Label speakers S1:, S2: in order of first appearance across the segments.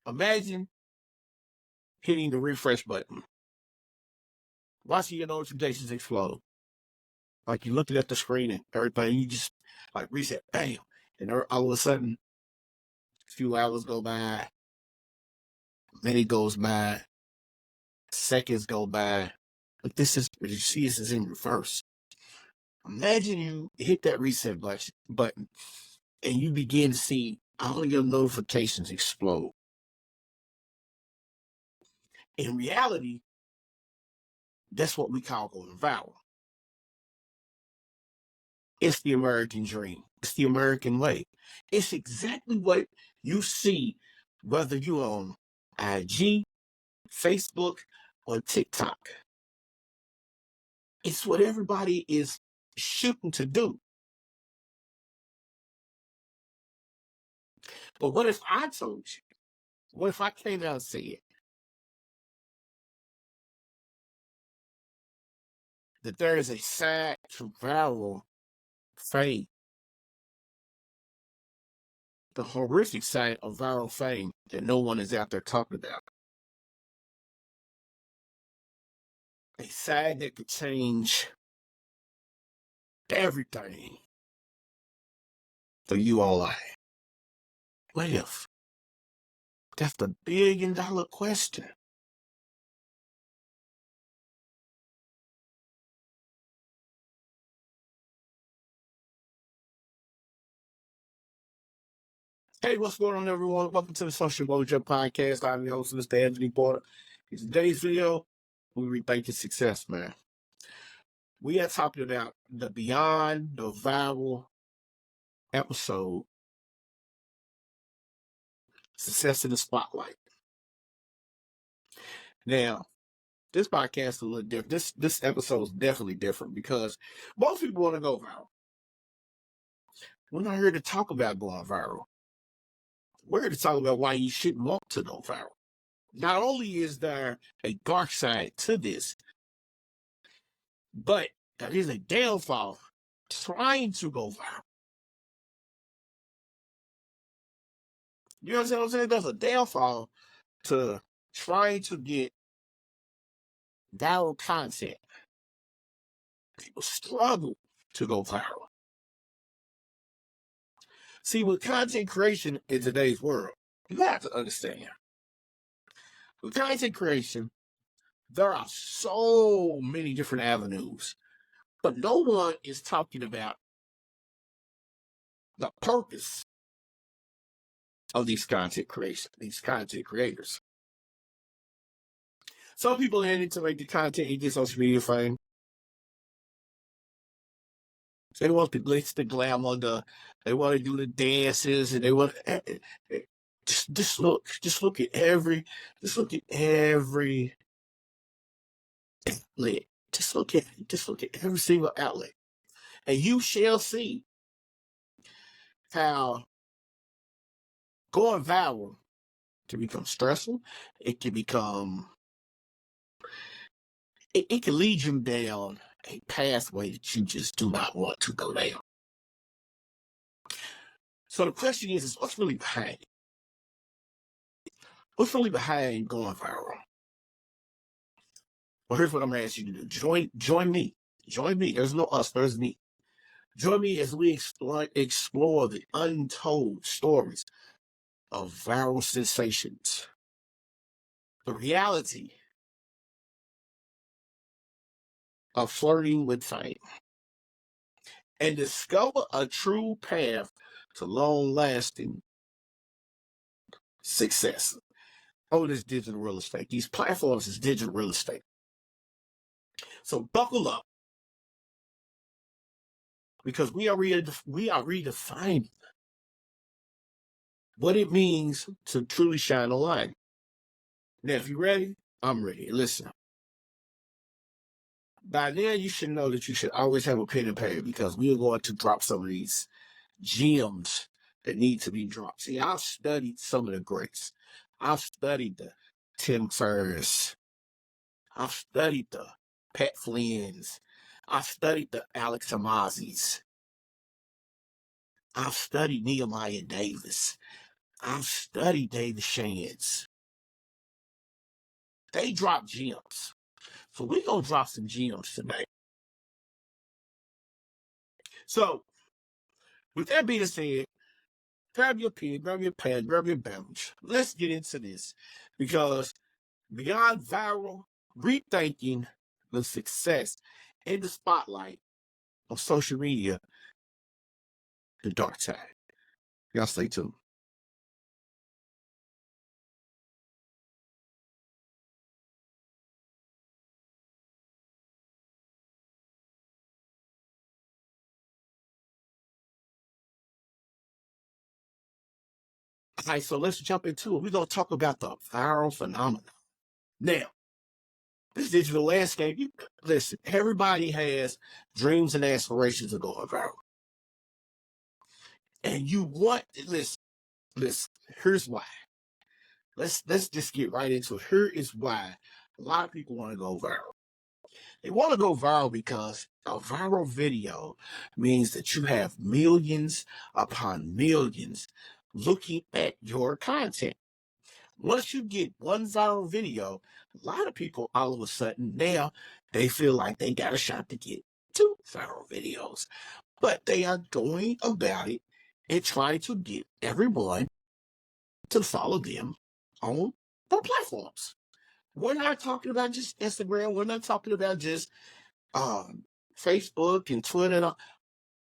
S1: Imagine hitting the refresh button, watching your notifications explode. Like you're looking at the screen and everything, you just like reset, bam. And all of a sudden, a few hours go by, a minute goes by, seconds go by. But you see, this is in reverse. Imagine you hit that reset button and you begin to see all of your notifications explode. In reality, that's what we call going viral. It's the American dream. It's the American way. It's exactly what you see, whether you're on IG, Facebook, or TikTok. It's what everybody is shooting to do. But what if I told you? What if I came out and said that there is a side to viral fame, the horrific side of viral fame that no one is out there talking about? A side that could change everything for you online. What if? That's the $1 billion question. Hey, what's going on, everyone? Welcome to the Social Mojo podcast. I'm your host, Mr. Anthony Porter. In today's video, we rethinking success, man. We are talking about the Beyond the Viral episode, Success in the Spotlight. Now, this podcast is a little different. This episode is definitely different because most people want to go viral. We're not here to talk about going viral. We're here to talk about why you shouldn't want to go viral. Not only is there a dark side to this, but there is a downfall trying to go viral. You understand what I'm saying? There's a downfall to trying to get viral content. People struggle to go viral. See, with content creation in today's world, you have to understand. With content creation, there are so many different avenues, but no one is talking about the purpose of these content creators. Some people are in it to make the content and get social media fame. They want the glitz, the glamour, they want to do the dances, and they want just look at every outlet. Just look at every single outlet, and you shall see how going viral can become stressful. It can become it can lead you down a pathway that you just do not want to go down. So the question is what's really behind it? What's really behind going viral? Well, here's what I'm going to ask you to do. Join me. There's no us, there's me. Join me as we explore the untold stories of viral sensations, the reality of flirting with fame, and discover a true path to long-lasting success. Oh, this digital real estate. These platforms is digital real estate. So buckle up, because we are redefining what it means to truly shine a light. Now, if you're ready, I'm ready. Listen. By then, you should know that you should always have a pen and paper, because we are going to drop some of these gems that need to be dropped. See, I've studied some of the greats. I've studied the Tim Ferriss. I've studied the Pat Flynn's. I've studied the Alex Hamazis. I've studied Nehemiah Davis. I've studied David Shands. They drop gems. So we're going to drop some gems tonight. So, with that being said, grab your pen, grab your pad, grab your beverage. Let's get into this. Because beyond viral, rethinking the success and the spotlight of social media, the dark side. Y'all stay tuned. All right, so let's jump into it. We're going to talk about the viral phenomenon. Now, this digital landscape, listen, everybody has dreams and aspirations of going viral. And you want, listen, here's why. Let's just get right into it. Here is why a lot of people want to go viral. They want to go viral because a viral video means that you have millions upon millions looking at your content. Once you get one viral video, a lot of people all of a sudden now they feel like they got a shot to get two viral videos. But they are going about it and trying to get everyone to follow them on their platforms. We're not talking about just Instagram. We're not talking about just Facebook and Twitter.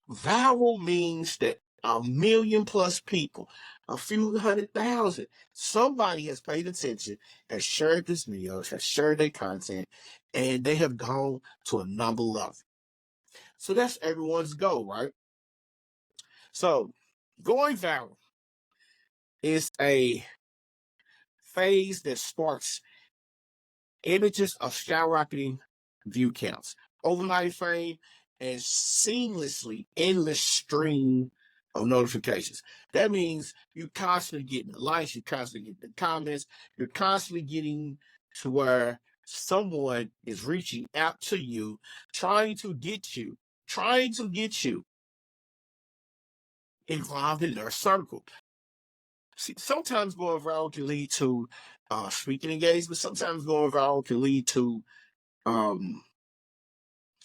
S1: Viral means that a million plus people, a few 100,000, somebody has paid attention, has shared this video, has shared their content, and they have gone to another level. So that's everyone's goal, right? So going viral is a phase that sparks images of skyrocketing view counts, overnight fame, and seamlessly endless stream of notifications. That means you constantly getting the likes, you constantly getting the comments, you're constantly getting to where someone is reaching out to you, trying to get you involved in their circle. See, sometimes going viral can lead to speaking engagements. Sometimes going viral can lead to um,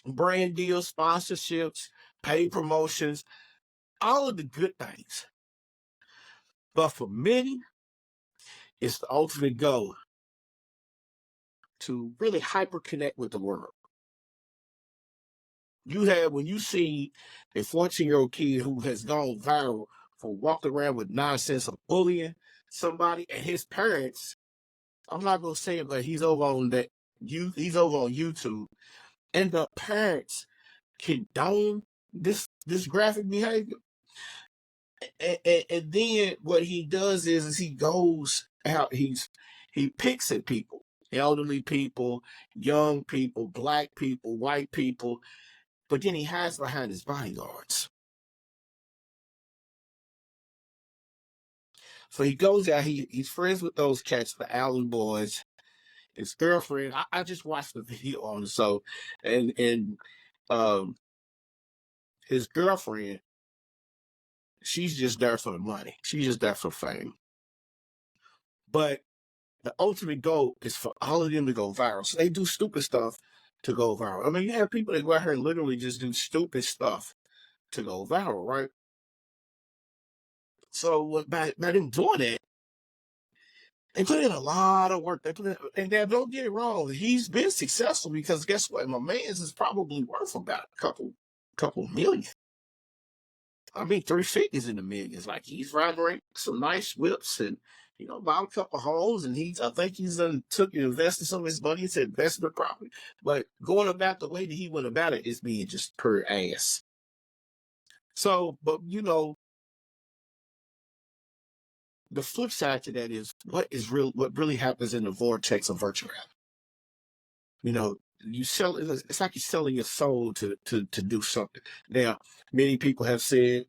S1: brand deals, sponsorships, paid promotions, all of the good things. But for many, it's the ultimate goal to really hyper connect with the world. When you see a 14-year-old kid who has gone viral for walking around with nonsense of bullying somebody and his parents, I'm not gonna say it, but he's over on YouTube, and the parents condone this graphic behavior. And then what he does is he goes out, he picks at people, elderly people, young people, black people, white people, but then he hides behind his bodyguards. So he goes out, he's friends with those cats, the Allen boys. His girlfriend, I just watched the video on the show, and um his girlfriend, she's just there for the money. She's just there for fame. But the ultimate goal is for all of them to go viral. So they do stupid stuff to go viral. I mean, you have people that go out here and literally just do stupid stuff to go viral, right? So by them doing that, they put in a lot of work. And now don't get it wrong. He's been successful because guess what? My man's is probably worth about a couple million. I mean, 350s in the millions. Like he's riding around some nice whips and bought a couple homes, and I think he's took and invested some of his money into investment property. But going about the way that he went about it is being just per ass. So, but the flip side to that is what really happens in the vortex of virtual reality. You sell it's like you're selling your soul to do something. Now, many people have said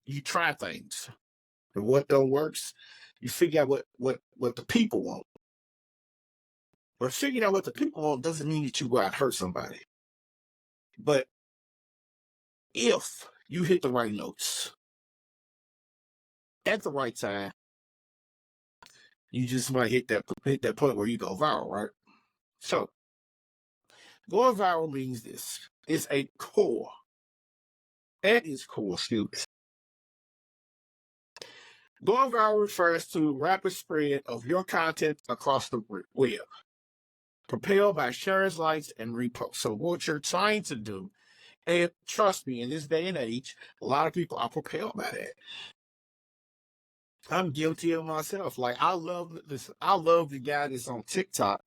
S1: you try things. And what don't works, you figure out what the people want. But figuring out what the people want doesn't mean that you go out and hurt somebody. But if you hit the right notes, at the right time, you just might hit that point where you go viral, right? So going viral means this. It's a core. At its core, excuse me. Going viral refers to rapid spread of your content across the web, propelled by shares, likes, and reposts. So what you're trying to do, and trust me, in this day and age, a lot of people are propelled by that. I'm guilty of myself. Like I love this. I love the guy that's on TikTok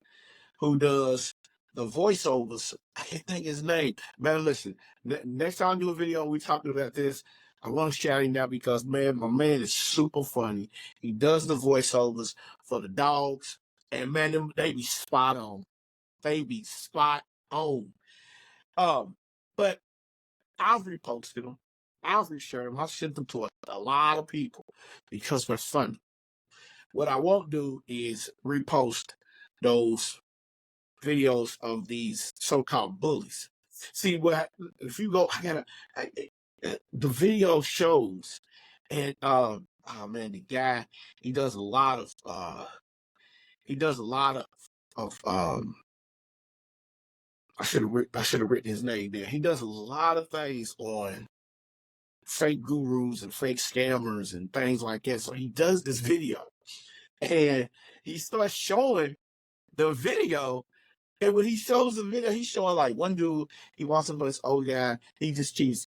S1: who does the voiceovers. I can't think his name. Man, listen. Next time I do a video, we talking about this. I want to shout him out because man, my man is super funny. He does the voiceovers for the dogs, and man, they be spot on. They be spot on. But I've reposted them. I've reshared them. I've sent them to a lot of people because they're funny. What I won't do is repost those videos of these so-called bullies. See what if you go? The video shows, and oh man, the guy he does a lot of I should have written his name there. He does a lot of things on fake gurus and fake scammers and things like that. So he does this video, and he starts showing the video. And when he shows the video, he's showing like one dude, he wants to know this old guy. He just keeps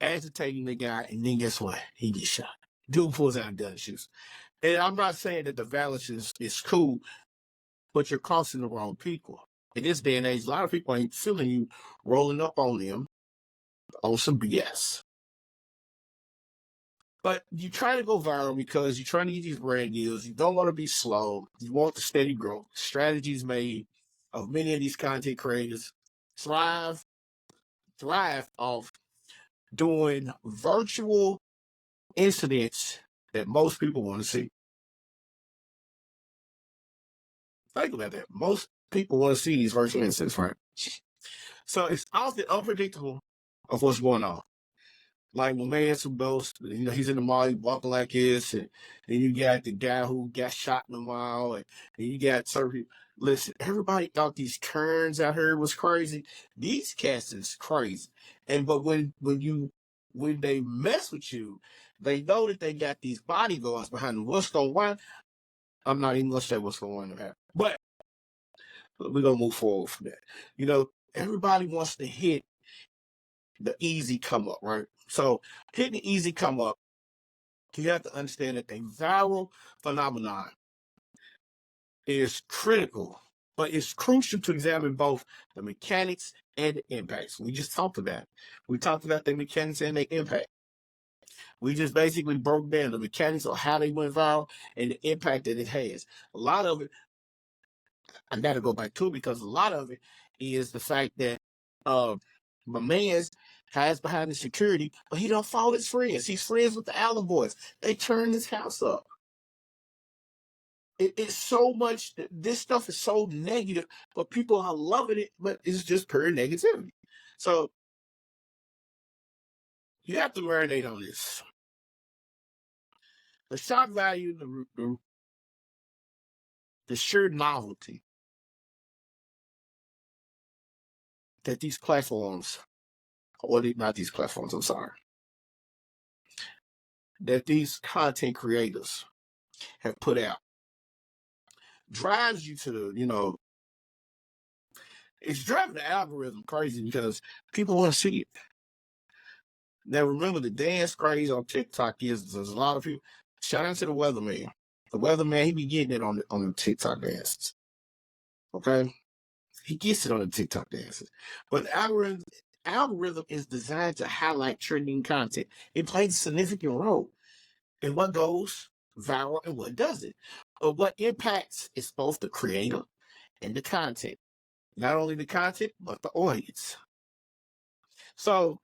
S1: agitating the guy, and then guess what? He gets shot. Dude pulls out gun shoots. And I'm not saying that the violence is cool, but you're costing the wrong people. In this day and age, a lot of people ain't feeling you rolling up on them on some BS. But you try to go viral because you're trying to get these brand deals. You don't want to be slow. You want the steady growth. Strategies made of many of these content creators thrive off doing virtual incidents that most people want to see. Think about that. Most people want to see these virtual incidents, right? So it's often unpredictable of what's going on. Like my man who goes, he's in the mall, he walking like this, and then you got the guy who got shot in the mall, and you got certain people. Listen, everybody thought these Kerns out here was crazy. These cats is crazy. But when they mess with you, they know that they got these bodyguards behind them. What's going on? I'm not even gonna say what's going on there. But we're gonna move forward from that. Everybody wants to hit the easy come up, right? So hitting the easy come up, you have to understand that the viral phenomenon is critical, but it's crucial to examine both the mechanics and the impacts. We just talked about it. We talked about the mechanics and the impact. We just basically broke down the mechanics of how they went viral and the impact that it has. A lot of it, I got to go back to it because a lot of it is the fact that my man's hides behind the security, but he don't follow his friends. He's friends with the Allen boys. They turn his house up. It's so much, this stuff is so negative, but people are loving it, but it's just pure negativity. So you have to marinate on this. The shock value, the sheer novelty that these platforms, or not these platforms, I'm sorry, that these content creators have put out drives you to it's driving the algorithm crazy because people want to see it. Now remember, the dance craze on TikTok is there's a lot of people. Shout out to the weatherman. The weatherman, he be getting it on the TikTok dances. Okay, he gets it on the TikTok dances. But the algorithm is designed to highlight trending content. It plays a significant role in what goes viral and what doesn't. But what impacts is both the creator and the content. Not only the content, but the audience. So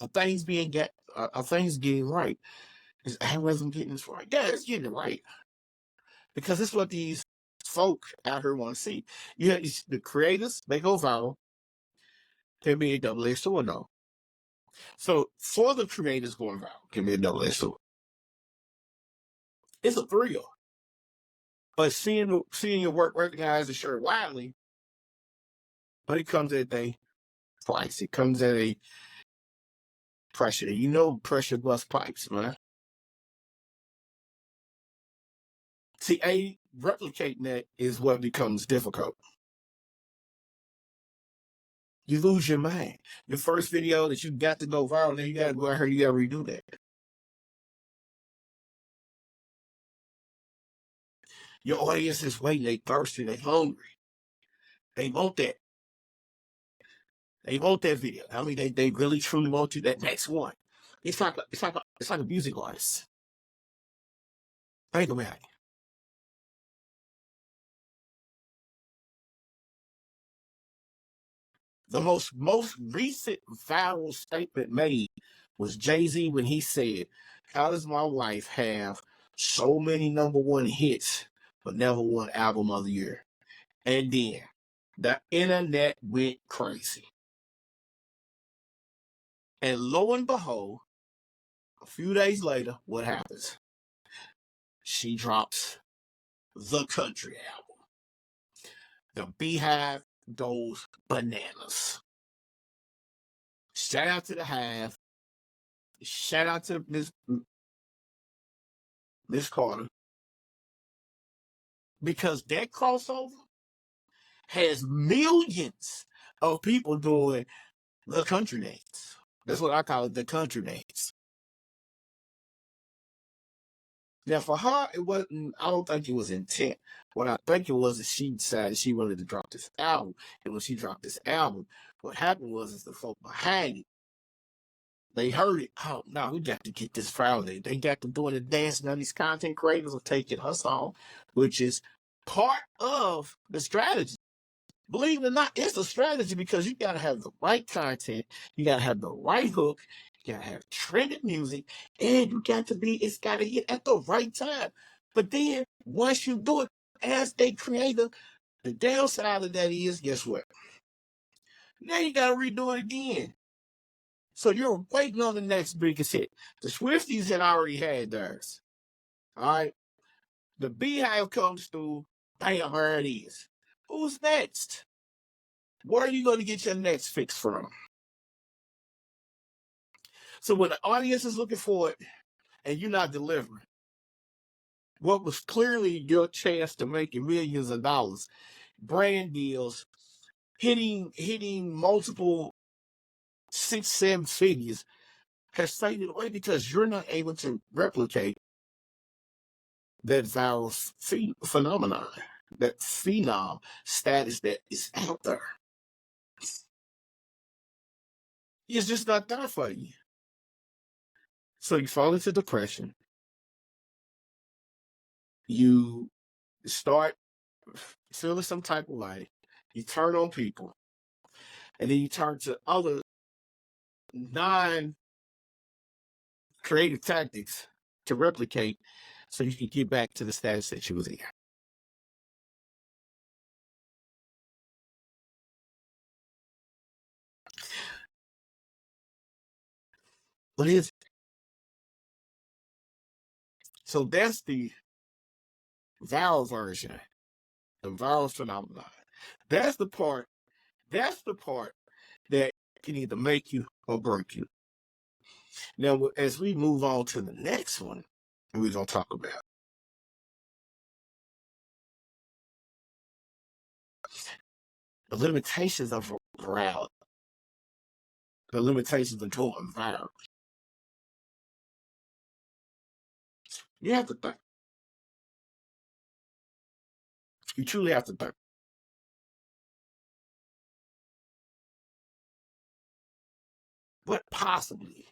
S1: are things getting right? Is algorithm getting this right? Yeah, it's getting it right. Because it's what these folk out here want to see. The creators, they go viral. They be a double-edged sword though. So for the creators going viral, give me a double edged sword. It's a thrill. But seeing your work recognized and shared widely, but it comes at a price. It comes at a pressure. You know, pressure busts pipes, man. See, replicating that is what becomes difficult. You lose your mind. Your first video that you got to go viral, then you got to go out here, you got to redo that. Your audience is waiting, they thirsty, they hungry. They want that. They want that video. I mean, they really truly want to that next one. It's like a music artist. Think about it. The most recent viral statement made was Jay-Z when he said, "How does my wife have so many number one hits but never won album of the year?" And then the internet went crazy. And lo and behold, a few days later, what happens? She drops the country album. The Beehive goes bananas. Shout out to the Hive. Shout out to Miss Carter. Because that crossover has millions of people doing the country dance. That's what I call it, the country dance. Now, for her, it wasn't, I don't think it was intent. What I think it was is she decided she wanted to drop this album. And when she dropped this album, what happened was is the folk behind it, they heard it. Oh, no, we got to get this Friday. They got to doing the dance. Now these content creators are taking her song, which is part of the strategy. Believe it or not, it's a strategy because you gotta have the right content, you gotta have the right hook, you gotta have trending music, and it's gotta hit at the right time. But then once you do it as a creator, the downside of that is, guess what? Now you gotta redo it again. So you're waiting on the next biggest hit. The Swifties had already had theirs. All right. The Beehive comes through, bam, there it is. Who's next? Where are you going to get your next fix from? So when the audience is looking for it and you're not delivering, what was clearly your chance to make millions of dollars, brand deals, hitting multiple 6, 7 figures, has faded away because you're not able to replicate that viral phenomenon, that phenom status that is out there. It's just not there for you. So you fall into depression. You start feeling some type of way. You turn on people. And then you turn to other non-creative tactics to replicate so you can get back to the status that you was in. What is it? So that's the viral version, the viral phenomenon. That's the part that can either make you or break you. Now, as we move on to the next one, we're going to talk about the limitations of virality, the limitations of going viral. You have to think. You truly have to think. What possibly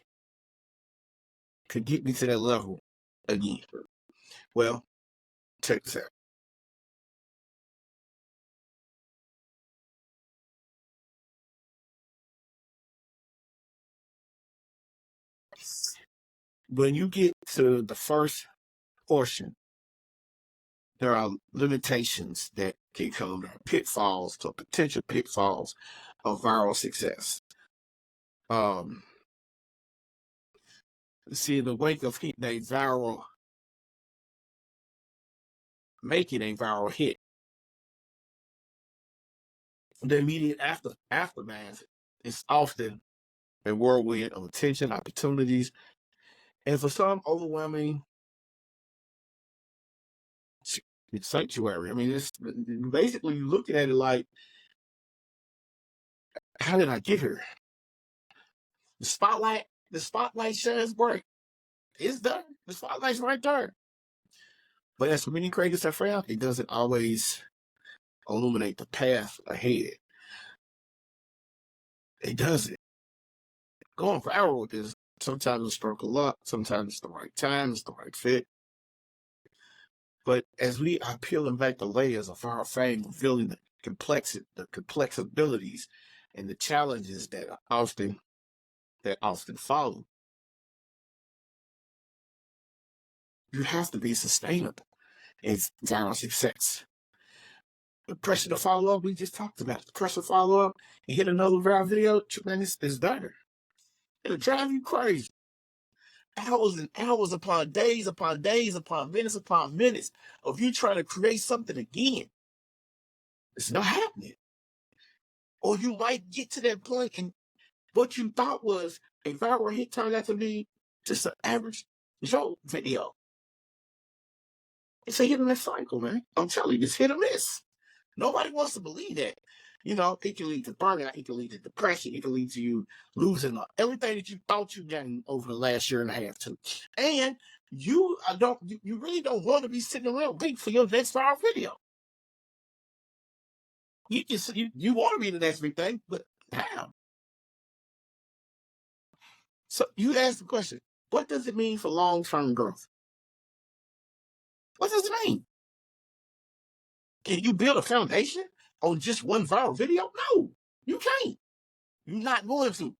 S1: could get me to that level again? Well, check this out. When you get to the first portion, there are limitations that can come. There are pitfalls to potential pitfalls of viral success. Um, See, the wake of hitting a viral, making a viral hit, the immediate aftermath is often a whirlwind of attention, opportunities, and for some, overwhelming sanctuary. I mean, it's basically looking at it like, how did I get here? The spotlight shines bright. It's there. The spotlight's right there. But as for many creators have found, it doesn't always illuminate the path ahead. It doesn't. Going viral is sometimes a stroke of luck, sometimes it's the right time, it's the right fit. But as we are peeling back the layers of our fame, revealing the complex abilities and the challenges that often follow, you have to be sustainable in viral success. The pressure to follow up, we just talked about it. The pressure to follow up and hit another viral video, man, it's there. It'll drive you crazy. Hours and hours upon days upon minutes of you trying to create something again. It's not happening. Or you might get to that point and what you thought was a viral hit turned out to be just an average Joe video. It's a hit and miss cycle, man. I'm telling you, it's hit or miss. Nobody wants to believe that. You know, it can lead to burnout, it can lead to depression, it can lead to you losing everything that you thought you gained over the last year and a half too. And you really don't want to be sitting around waiting for your next viral video. You want to be the next big thing, but damn. So you ask the question, what does it mean for long-term growth? What does it mean? Can you build a foundation on just one viral video? No, you can't. You're not going to.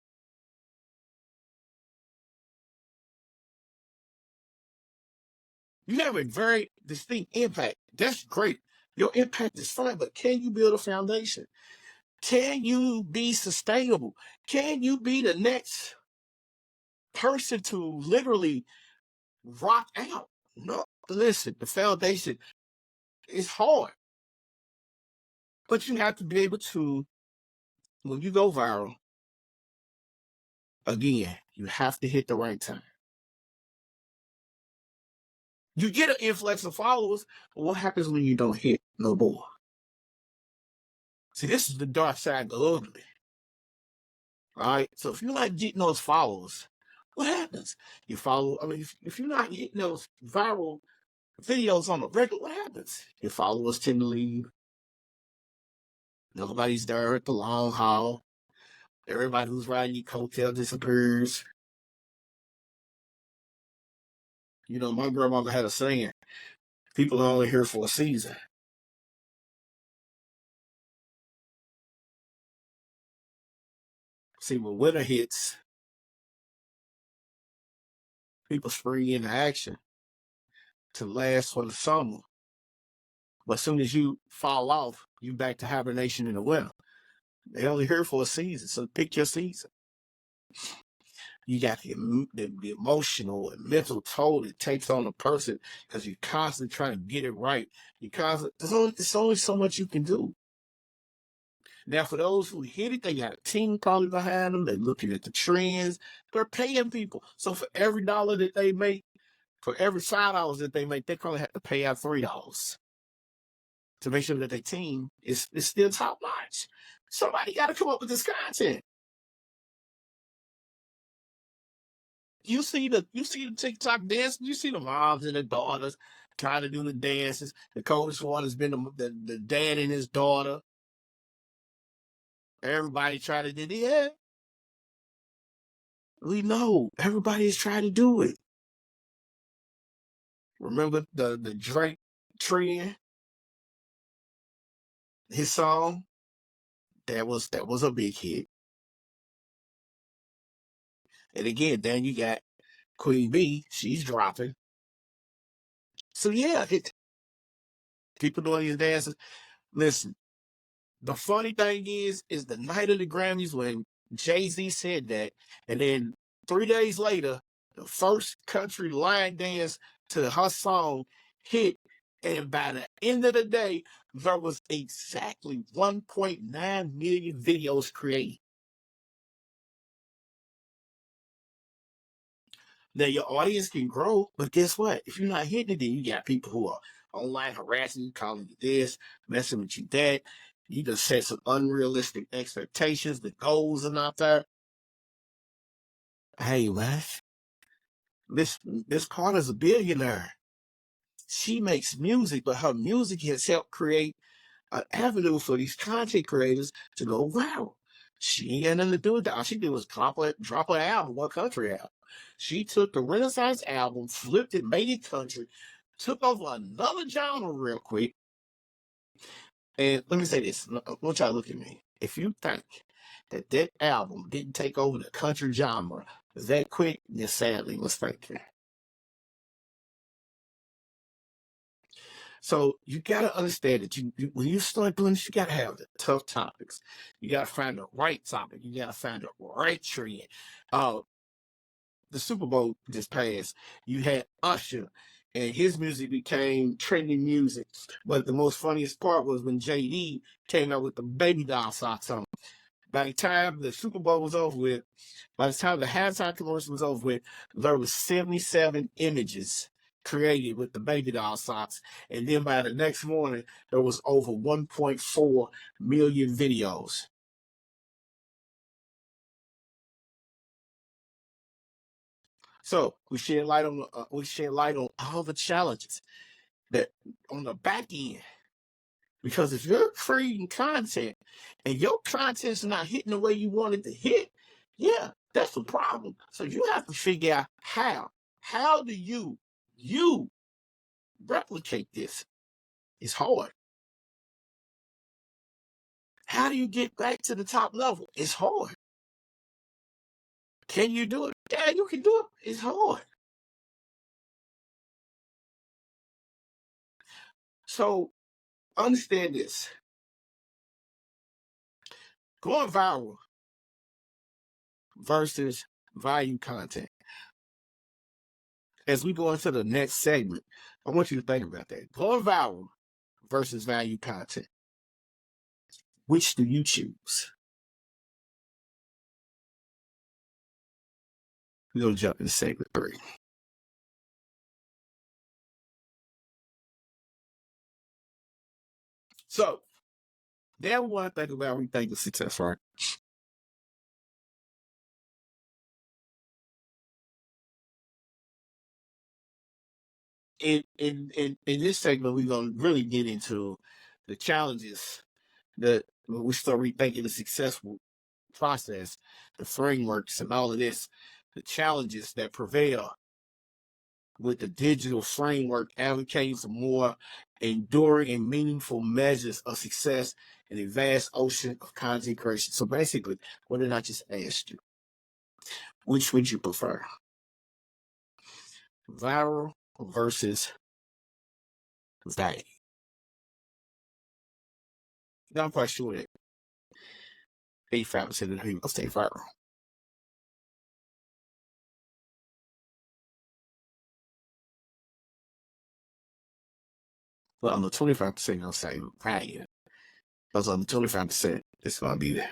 S1: You have a very distinct impact. That's great. Your impact is fine, but can you build a foundation? Can you be sustainable? Can you be the next person to literally rock out? No, listen, the foundation is hard, but you have to be able to, when you go viral, again, you have to hit the right time. You get an influx of followers, but what happens when you don't hit no more? See, this is the dark side of the ugly. All right. So if you're not getting those followers, what happens? You follow, I mean, if you're not getting those viral videos on the regular, what happens? Your followers tend to leave. Nobody's there at the long haul. Everybody who's riding your coattail disappears. You know, my grandmother had a saying, people are only here for a season. See, when winter hits, people spring into action to last for the summer. But as soon as you fall off, you back to hibernation in the winter. They only here for a season, so pick your season. You got the emotional and mental toll it takes on a person because you're constantly trying to get it right. There's only so much you can do. Now, for those who hit it, they got a team probably behind them. They're looking at the trends. They're paying people. So for every dollar that they make, for every $5 that they make, they probably have to pay out $3 to make sure that their team is still top notch. Somebody got to come up with this content. You see the TikTok dance. You see the moms and the daughters trying to do the dances. The coldest one has been the dad and his daughter. Everybody trying to do it. Yeah, we know everybody is trying to do it. Remember the Drake trend, his song that was a big hit. And again, then you got Queen B. She's dropping. So yeah, people doing these dances. Listen, the funny thing is the night of the Grammys when Jay-Z said that, and then 3 days later, The first country line dance to her song hit, and by the end of the day, there was exactly 1.9 million videos created. Now your audience can grow, but guess what? If you're not hitting it, then you got people who are online harassing you, calling you this, messing with you that. You just set some unrealistic expectations. The goals are not there. Hey, man, this Carter's a billionaire. She makes music, but her music has helped create an avenue for these content creators to go viral. She ain't got nothing to do with that. All she did was drop an album, one country album. She took the Renaissance album, flipped it, made it country, took over another genre real quick. And let me say this, I want y'all to look at me. If you think that album didn't take over the country genre that quick, you're sadly mistaken. So you got to understand that when you start doing this, you got to have the tough topics. You got to find the right topic. You got to find the right trend. Uh, the Super Bowl just passed. You had Usher, and his music became trending music. But the most funniest part was when JD came out with the baby doll socks on. By the time the Super Bowl was over with, by the time the halftime commercial was over with, there was 77 images created with the baby doll socks. And then by the next morning, there was over 1.4 million videos. So we shed light on all the challenges that on the back end. Because if you're creating content and your content's not hitting the way you want it to hit, yeah, that's the problem. So you have to figure out how. How do you replicate this? It's hard. How do you get back to the top level? It's hard. Can you do it? Yeah, you can do it. It's hard. So understand this. Going viral versus value content. As we go into the next segment, I want you to think about that. Going viral versus value content. Which do you choose? We're going to jump into segment 3. So, now we want to think about rethinking success, right? In this segment, we're going to really get into the challenges that when we start rethinking the successful process, the frameworks, and all of this, the challenges that prevail with the digital framework advocating for more enduring and meaningful measures of success in a vast ocean of content creation. So basically, what did I just ask you? Which would you prefer? Viral versus value? Now I'm quite sure that 85% of the people stay viral. But on the 25%, I'll say value. Because on the 25%, it's going to be there.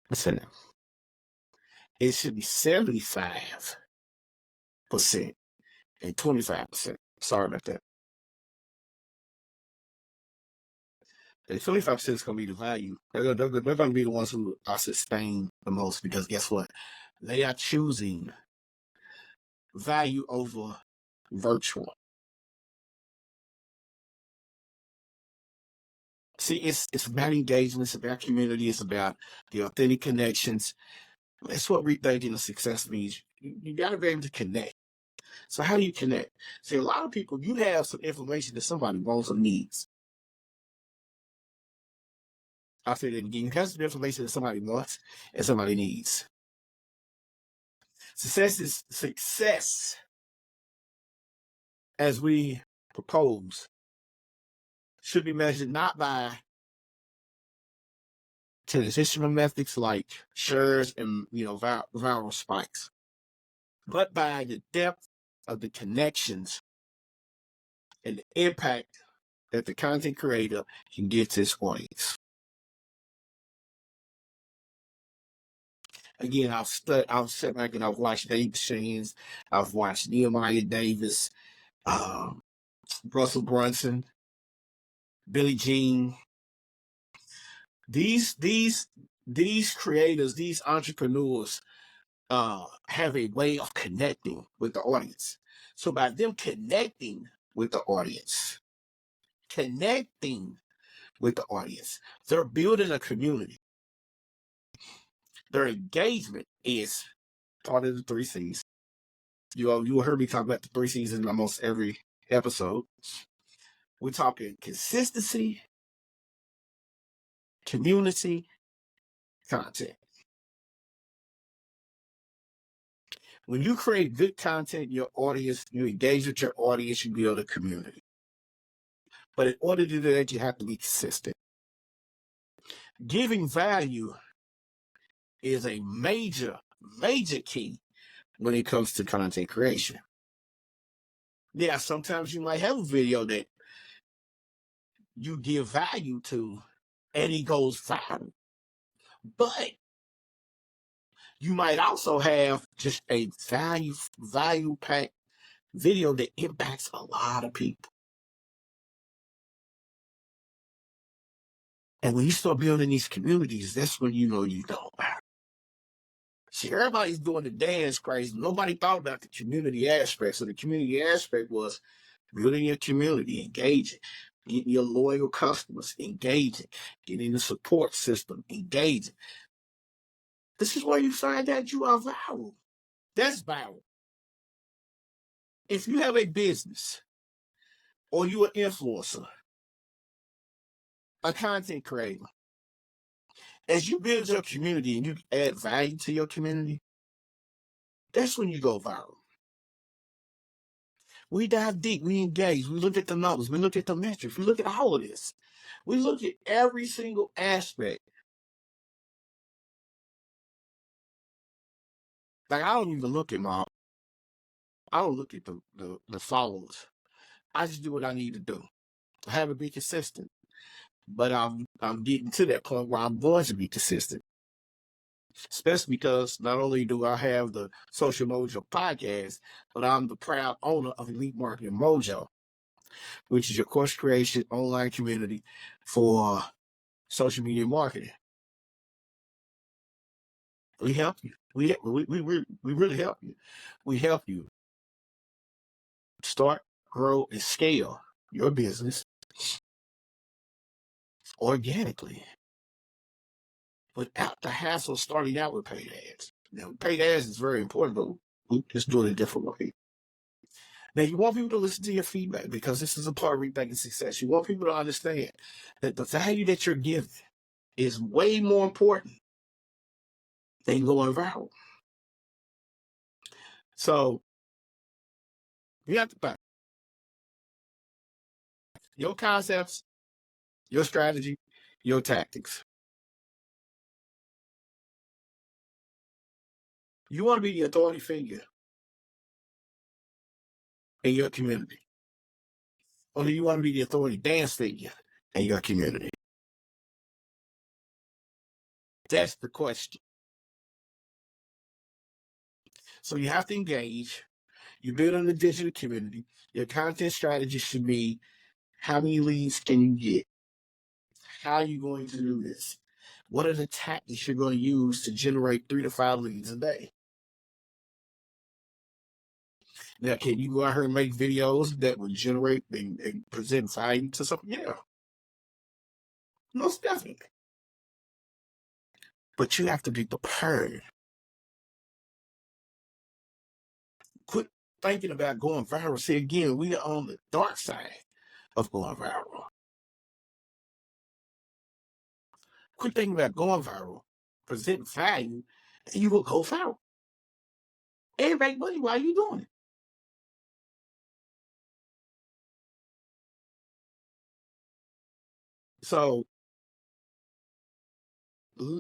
S1: Listen, it should be 75% and 25%. Sorry about that. And 25% is going to be the value. They're going to be the ones who are sustained the most because guess what? They are choosing value over virtual. See, it's about engagement, it's about community, it's about the authentic connections. That's what rethinking the success means. You got to be able to connect. So how do you connect? See, a lot of people, you have some information that somebody wants or needs. I'll say that again. You have some information that somebody wants and somebody needs. Success as we propose should be measured not by traditional methods like shares and viral spikes, but by the depth of the connections and the impact that the content creator can get to his audience. Again, I'll sit back and I've watched Dave Shanes, I've watched Nehemiah Davis, Russell Brunson, Billie Jean. These creators, these entrepreneurs, have a way of connecting with the audience. So by them connecting with the audience, they're building a community. Their engagement is part of the 3 C's. You heard me talk about the 3 C's in almost every episode. We're talking consistency, community, content. When you create good content, your audience, you engage with your audience, you build a community. But in order to do that, you have to be consistent. Giving value is a major key when it comes to content creation. Yeah, sometimes you might have a video that you give value to and it goes viral. But you might also have just a value-packed video that impacts a lot of people. And when you start building these communities, that's when you know you don't matter. See, everybody's doing the dance crazy. Nobody thought about the community aspect. So the community aspect was building your community, engaging, getting your loyal customers, engaging, getting the support system, engaging. This is where you find that you are viral. That's viral. If you have a business or you're an influencer, a content creator, as you build your community and you add value to your community, that's when you go viral. We dive deep, we engage, we look at the numbers, we look at the metrics, we look at all of this. We look at every single aspect. Like I don't look at the followers. I just do what I need to do. I haven't been consistent. But I'm getting to that point where I'm going to be consistent. Especially because not only do I have the Social Mojo podcast, but I'm the proud owner of Elite Marketing Mojo, which is your course creation online community for social media marketing. We help you. We really help you. We help you start, grow, and scale your business organically without the hassle of starting out with paid ads. Now, paid ads is very important, but we just do it a different way. Now, you want people to listen to your feedback because this is a part of Rethinking Success. You want people to understand that the value that you're giving is way more important than going viral. So, you have to back your concepts, your strategy, your tactics. You want to be the authority figure in your community. Or do you want to be the authority dance figure in your community? That's the question. So you have to engage. You build on the digital community. Your content strategy should be how many leads can you get? How are you going to do this? What are the tactics you're going to use to generate 3 to 5 leads a day? Now, can you go out here and make videos that will generate and present value to something? Yeah, most definitely. But you have to be prepared. Quit thinking about going viral. See, again, we are on the dark side of going viral. Quit thinking about going viral, present value, and you will go viral. And make money while you're doing it. So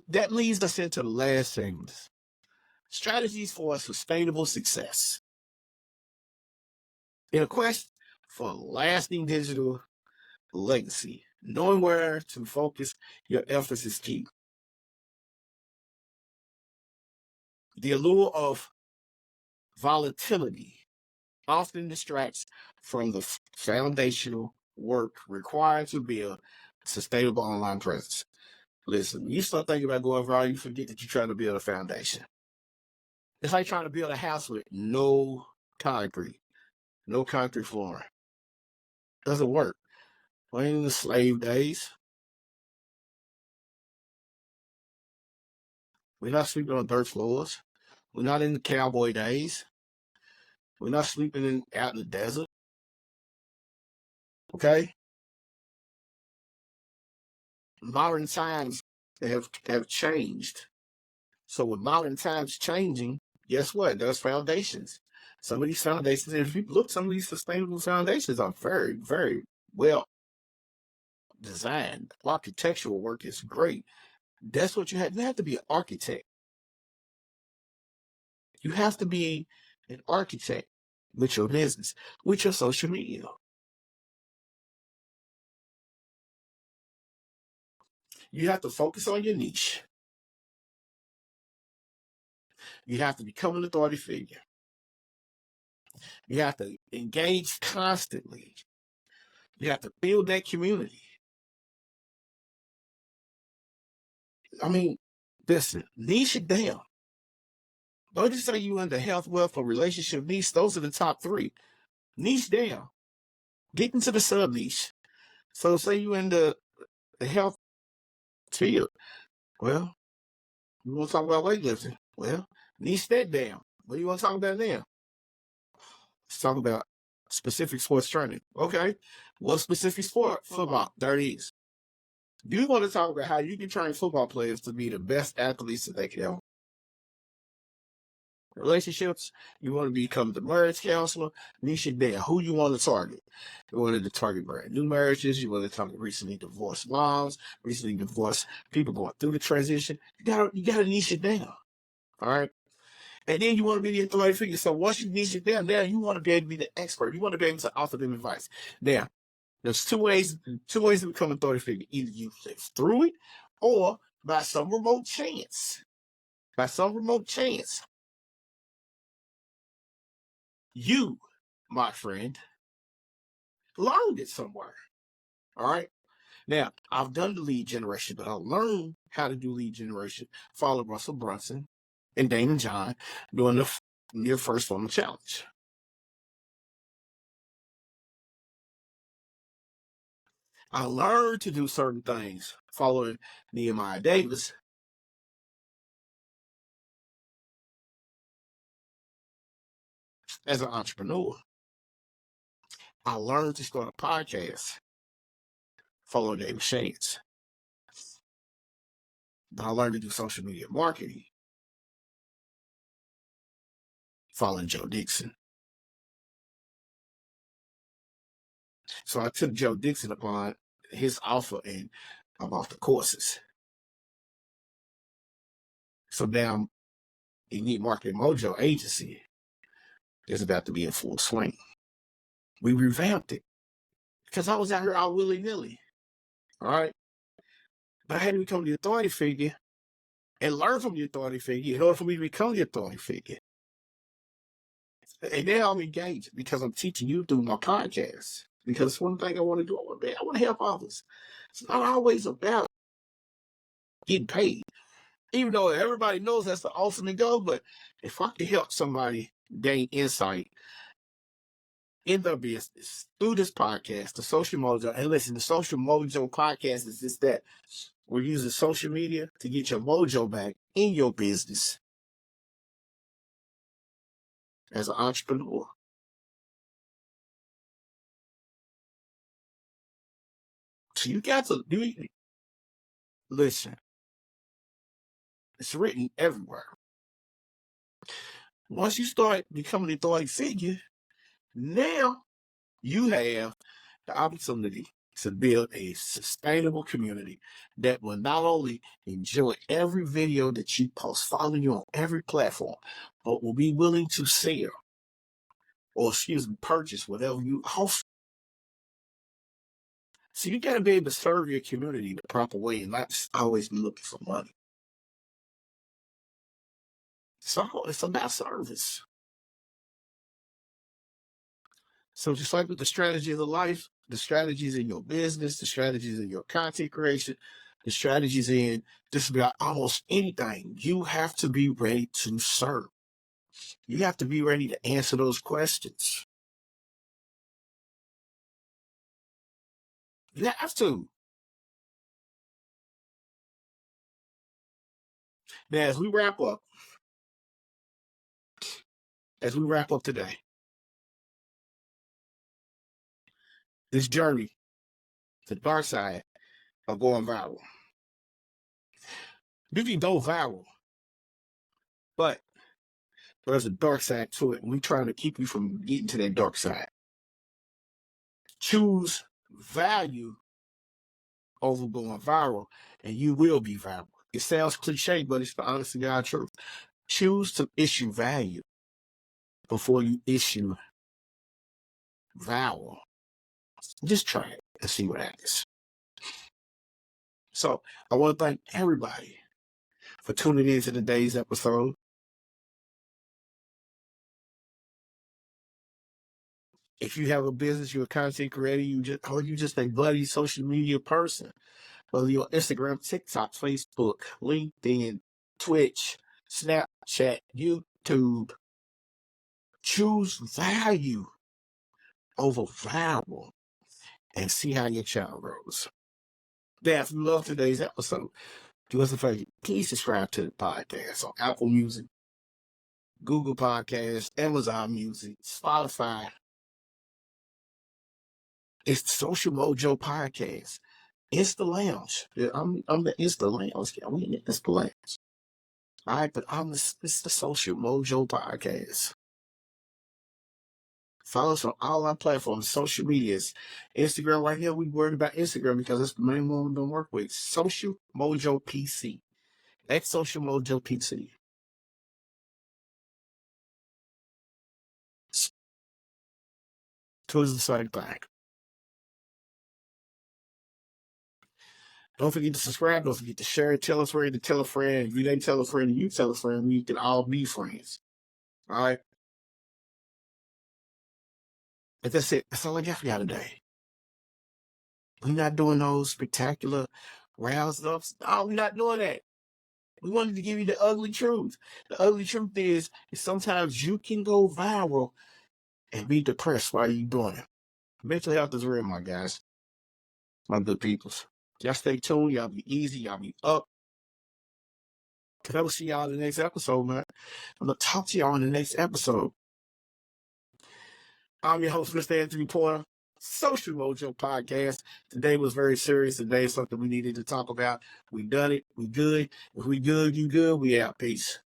S1: that leads us into the last segment. Strategies for sustainable success. In a quest for lasting digital legacy, knowing where to focus your efforts is key. The allure of volatility often distracts from the foundational work required to build a sustainable online presence. Listen, you start thinking about going viral, you forget that you're trying to build a foundation. It's like trying to build a house with no concrete flooring. Doesn't work. We're in the slave days. We're not sleeping on dirt floors. We're not in the cowboy days. We're not sleeping out in the desert. Okay? Modern times have changed. So with modern times changing, guess what? There's foundations. Some of these foundations, if you look, some of these sustainable foundations are very, very well designed. Architectural work is great. That's what you have. You have to be an architect. You have to be an architect with your business, with your social media. You have to focus on your niche. You have to become an authority figure. You have to engage constantly. You have to build that community. I mean, listen, niche it down. Don't just say you in the health, wealth, or relationship niche. Those are the top three. Niche down. Get into the sub niche. So say you in the health field. Well, you want to talk about weightlifting? Well, niche that down. What do you want to talk about now? Let's talk about specific sports training. Okay. What specific sport? Football. There it is. You want to talk about how you can train football players to be the best athletes that they can ever. Relationships, you want to become the marriage counselor, niche it down. Who you want to target? You want to target brand new marriages, you want to target recently divorced moms, recently divorced people going through the transition. You gotta niche it down. All right. And then you want to be the authority figure. So once you niche it down, now you want to be able to be the expert. You want to be able to offer them advice. Now, there's two ways to become an authority figure. Either you live through it or by some remote chance. By some remote chance, you, my friend, learned it somewhere. All right. Now, I've done the lead generation, but I learned how to do lead generation, following Russell Brunson and Dana John doing their first funnel challenge. I learned to do certain things following Nehemiah Davis. As an entrepreneur, I learned to start a podcast following David Shades. But I learned to do social media marketing following Joe Dixon. So I took Joe Dixon upon his offer and I bought the courses. So now Elite Marketing Mojo agency is about to be in full swing. We revamped it because I was out here all willy-nilly. All right. But I had to become the authority figure and learn from the authority figure in order for me to become the authority figure. And now I'm engaged because I'm teaching you through my podcast. Because one thing I want to do, I want to help others. It's not always about getting paid. Even though everybody knows that's the ultimate goal, but if I can help somebody gain insight in their business through this podcast, the Social Mojo, and listen, the Social Mojo podcast is just that. We're using social media to get your mojo back in your business as an entrepreneur. So you got to do listen. It's written everywhere. Once you start becoming the authority figure, now you have the opportunity to build a sustainable community that will not only enjoy every video that you post, follow you on every platform, but will be willing to sell or, purchase whatever you offer. So you got to be able to serve your community the proper way and not just always be looking for money. So it's about service. So just like with the strategy of the life, the strategies in your business, the strategies in your content creation, the strategies in just about almost anything, you have to be ready to serve. You have to be ready to answer those questions. You have to. Now, as we wrap up today, this journey, the dark side of going viral. You can go viral, but there's a dark side to it, and we're trying to keep you from getting to that dark side. Choose value over going viral, and you will be viral. It sounds cliche, but it's the honest to God truth. Choose to issue value before you issue viral. Just try it and see what happens. So I want to thank everybody for tuning in to today's episode. If you have a business, you're a content creator, you just a bloody social media person, whether you're on Instagram, TikTok, Facebook, LinkedIn, Twitch, Snapchat, YouTube, choose value over viral and see how your channel grows. Now, if you love today's episode, do us a favor. Please subscribe to the podcast on Apple Music, Google Podcasts, Amazon Music, Spotify. It's the Social Mojo Podcast. It's the lounge. Yeah, I'm the Insta Lounge. Yeah, we in the Insta Lounge. All right, but it's the Social Mojo Podcast. Follow us on all our platforms, social medias. Instagram right here, we worried about Instagram because that's the main one we're going to work with. Social Mojo PC. That's Social Mojo PC. Towards the side back. Don't forget to subscribe. Don't forget to share. Tell a friend to tell a friend. If you didn't tell a friend, you tell a friend. We can all be friends. All right? But that's it. That's all I got for y'all today. We're not doing those spectacular rouse ups. No, we're not doing that. We wanted to give you the ugly truth. The ugly truth is sometimes you can go viral and be depressed while you're doing it. Mental health is real, my guys. My good peoples. Y'all stay tuned. Y'all be easy. Y'all be up. Cause I will see y'all in the next episode, man. I'm going to talk to y'all in the next episode. I'm your host, Mr. Anthony Porter, Social Mojo Podcast. Today was very serious. Today is something we needed to talk about. We done it. We good. If we good, you good. We out. Peace.